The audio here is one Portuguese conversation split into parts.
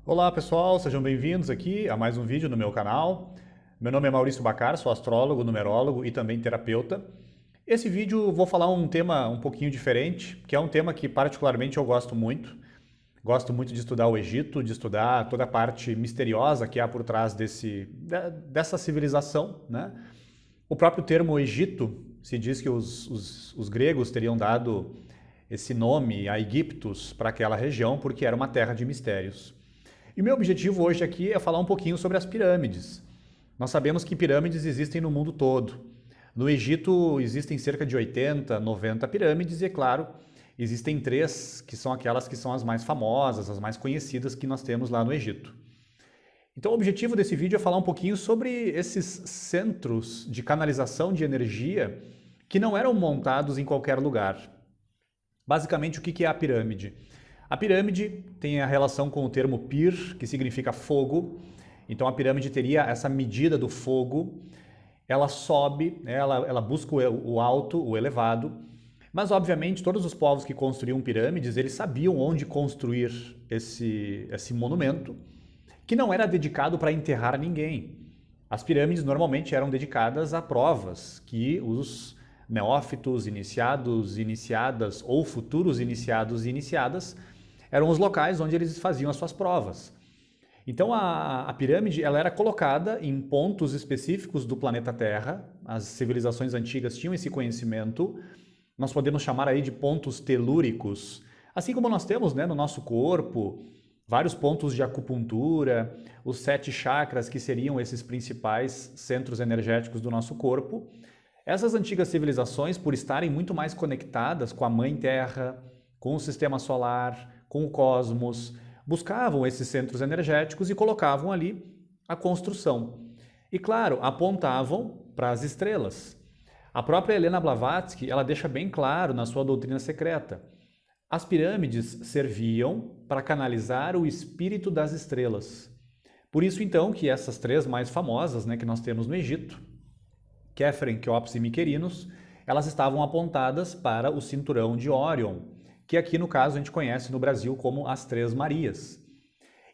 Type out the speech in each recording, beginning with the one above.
Olá pessoal, sejam bem-vindos aqui a mais um vídeo no meu canal. Meu nome é Maurício Bacar, sou astrólogo, numerólogo e também terapeuta. Esse vídeo vou falar um tema um pouquinho diferente, que é um tema que particularmente eu gosto muito. Gosto muito de estudar o Egito, de estudar toda a parte misteriosa que há por trás dessa civilização, né? O próprio termo Egito, se diz que os gregos teriam dado esse nome a Egiptos para aquela região porque era uma terra de mistérios. E o meu objetivo hoje aqui é falar um pouquinho sobre as pirâmides. Nós sabemos que pirâmides existem no mundo todo. No Egito existem cerca de 80, 90 pirâmides e, é claro, existem três que são aquelas que são as mais famosas, as mais conhecidas que nós temos lá no Egito. Então o objetivo desse vídeo é falar um pouquinho sobre esses centros de canalização de energia que não eram montados em qualquer lugar. Basicamente, o que é a pirâmide? A pirâmide tem a relação com o termo pir, que significa fogo. Então a pirâmide teria essa medida do fogo, ela sobe, né, ela busca o alto, o elevado, mas obviamente todos os povos que construíam pirâmides, eles sabiam onde construir esse monumento, que não era dedicado para enterrar ninguém. As pirâmides normalmente eram dedicadas a provas que os neófitos, iniciados, iniciadas ou futuros iniciados e iniciadas eram os locais onde eles faziam as suas provas. Então a pirâmide ela era colocada em pontos específicos do planeta Terra, as civilizações antigas tinham esse conhecimento, nós podemos chamar aí de pontos telúricos, assim como nós temos, né, no nosso corpo, vários pontos de acupuntura, os 7 chakras que seriam esses principais centros energéticos do nosso corpo. Essas antigas civilizações, por estarem muito mais conectadas com a Mãe Terra, com o Sistema Solar, com o cosmos, buscavam esses centros energéticos e colocavam ali a construção. E claro, apontavam para as estrelas. A própria Helena Blavatsky, ela deixa bem claro na sua doutrina secreta. As pirâmides serviam para canalizar o espírito das estrelas. Por isso então que essas 3 mais famosas, né, que nós temos no Egito, Quefren, Quéops e Miquerinos, elas estavam apontadas para o cinturão de Órion, que aqui no caso a gente conhece no Brasil como as 3 Marias.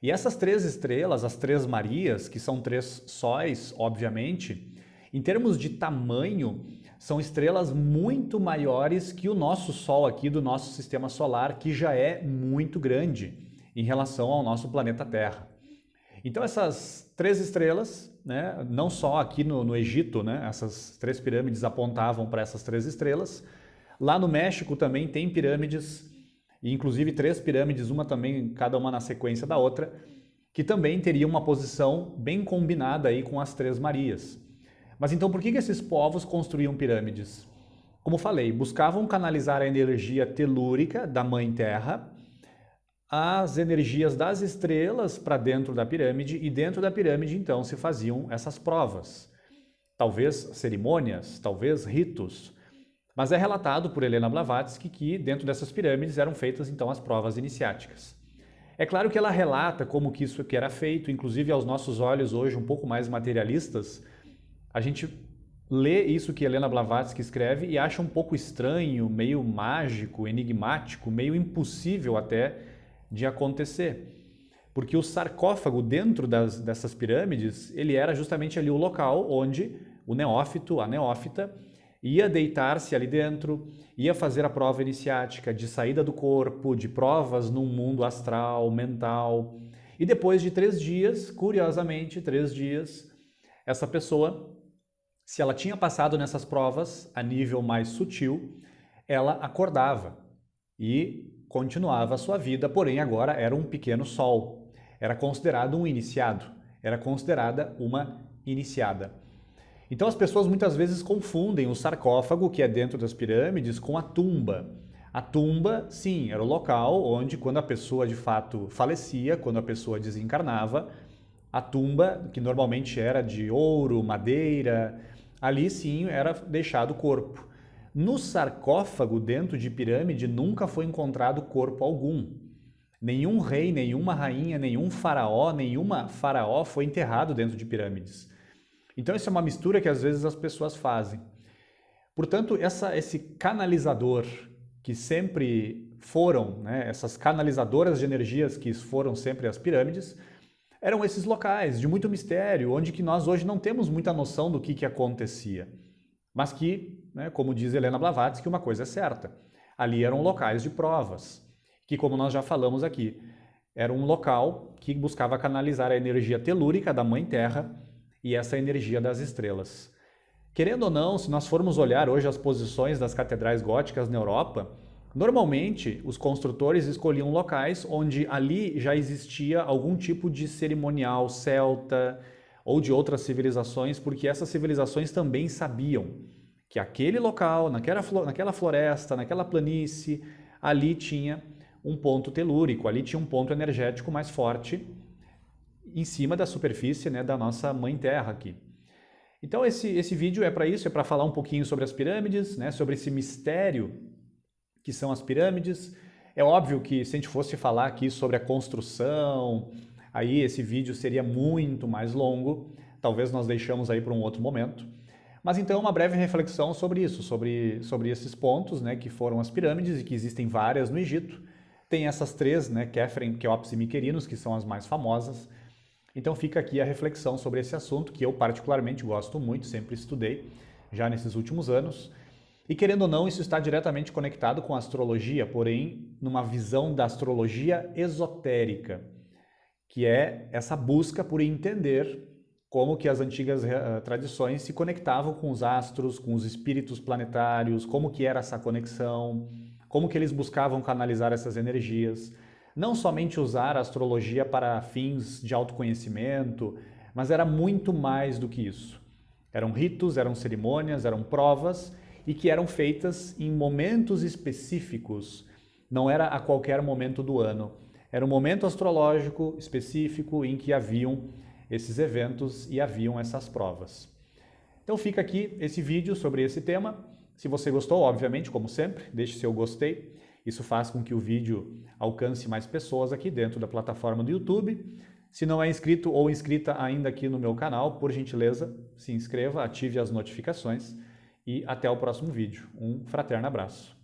E essas 3 estrelas, as 3 Marias, que são 3 sóis, obviamente, em termos de tamanho, são estrelas muito maiores que o nosso Sol aqui do nosso Sistema Solar, que já é muito grande em relação ao nosso planeta Terra. Então essas 3 estrelas, né, não só aqui no Egito, né, essas 3 pirâmides apontavam para essas 3 estrelas. Lá no México também tem pirâmides, e inclusive 3 pirâmides, uma também, cada uma na sequência da outra, que também teriam uma posição bem combinada aí com as 3 Marias. Mas então por que esses povos construíam pirâmides? Como falei, buscavam canalizar a energia telúrica da Mãe Terra, as energias das estrelas para dentro da pirâmide, e dentro da pirâmide então se faziam essas provas. Talvez cerimônias, talvez ritos. Mas é relatado por Helena Blavatsky que dentro dessas pirâmides eram feitas então as provas iniciáticas. É claro que ela relata como que isso que era feito, inclusive aos nossos olhos hoje um pouco mais materialistas, a gente lê isso que Helena Blavatsky escreve e acha um pouco estranho, meio mágico, enigmático, meio impossível até de acontecer. Porque o sarcófago dentro dessas pirâmides, ele era justamente ali o local onde o neófito, a neófita, ia deitar-se ali dentro, ia fazer a prova iniciática de saída do corpo, de provas num mundo astral, mental. E depois de 3 dias, curiosamente, 3 dias, essa pessoa, se ela tinha passado nessas provas a nível mais sutil, ela acordava e continuava a sua vida, porém agora era um pequeno sol. Era considerado um iniciado, era considerada uma iniciada. Então as pessoas muitas vezes confundem o sarcófago, que é dentro das pirâmides, com a tumba. A tumba, sim, era o local onde, quando a pessoa de fato falecia, quando a pessoa desencarnava, a tumba, que normalmente era de ouro, madeira, ali sim era deixado o corpo. No sarcófago, dentro de pirâmide, nunca foi encontrado corpo algum. Nenhum rei, nenhuma rainha, nenhum faraó, nenhuma faraó foi enterrado dentro de pirâmides. Então isso é uma mistura que às vezes as pessoas fazem. Portanto, esse canalizador que sempre foram, né, essas canalizadoras de energias que foram sempre as pirâmides, eram esses locais de muito mistério, onde que nós hoje não temos muita noção do que acontecia. Mas que, né, como diz Helena Blavatsky, uma coisa é certa. Ali eram locais de provas, que como nós já falamos aqui, era um local que buscava canalizar a energia telúrica da Mãe Terra e essa energia das estrelas. Querendo ou não, se nós formos olhar hoje as posições das catedrais góticas na Europa, normalmente os construtores escolhiam locais onde ali já existia algum tipo de cerimonial celta ou de outras civilizações, porque essas civilizações também sabiam que aquele local, naquela floresta, naquela planície, ali tinha um ponto telúrico, ali tinha um ponto energético mais forte em cima da superfície, né, da nossa Mãe Terra aqui. Então esse vídeo é para isso, é para falar um pouquinho sobre as pirâmides, né, sobre esse mistério que são as pirâmides. É óbvio que se a gente fosse falar aqui sobre a construção, aí esse vídeo seria muito mais longo, talvez nós deixamos aí para um outro momento. Mas então uma breve reflexão sobre isso, sobre esses pontos, né, que foram as pirâmides e que existem várias no Egito. Tem essas três, né, Khafre, Quéops e Miquerinos, que são as mais famosas. Então fica aqui a reflexão sobre esse assunto, que eu particularmente gosto muito, sempre estudei, já nesses últimos anos. E querendo ou não, isso está diretamente conectado com a astrologia, porém numa visão da astrologia esotérica, que é essa busca por entender como que as antigas tradições se conectavam com os astros, com os espíritos planetários, como que era essa conexão, como que eles buscavam canalizar essas energias. Não somente usar a astrologia para fins de autoconhecimento, mas era muito mais do que isso. Eram ritos, eram cerimônias, eram provas e que eram feitas em momentos específicos. Não era a qualquer momento do ano. Era um momento astrológico específico em que haviam esses eventos e haviam essas provas. Então fica aqui esse vídeo sobre esse tema. Se você gostou, obviamente, como sempre, deixe seu gostei. Isso faz com que o vídeo alcance mais pessoas aqui dentro da plataforma do YouTube. Se não é inscrito ou inscrita ainda aqui no meu canal, por gentileza, se inscreva, ative as notificações e até o próximo vídeo. Um fraterno abraço.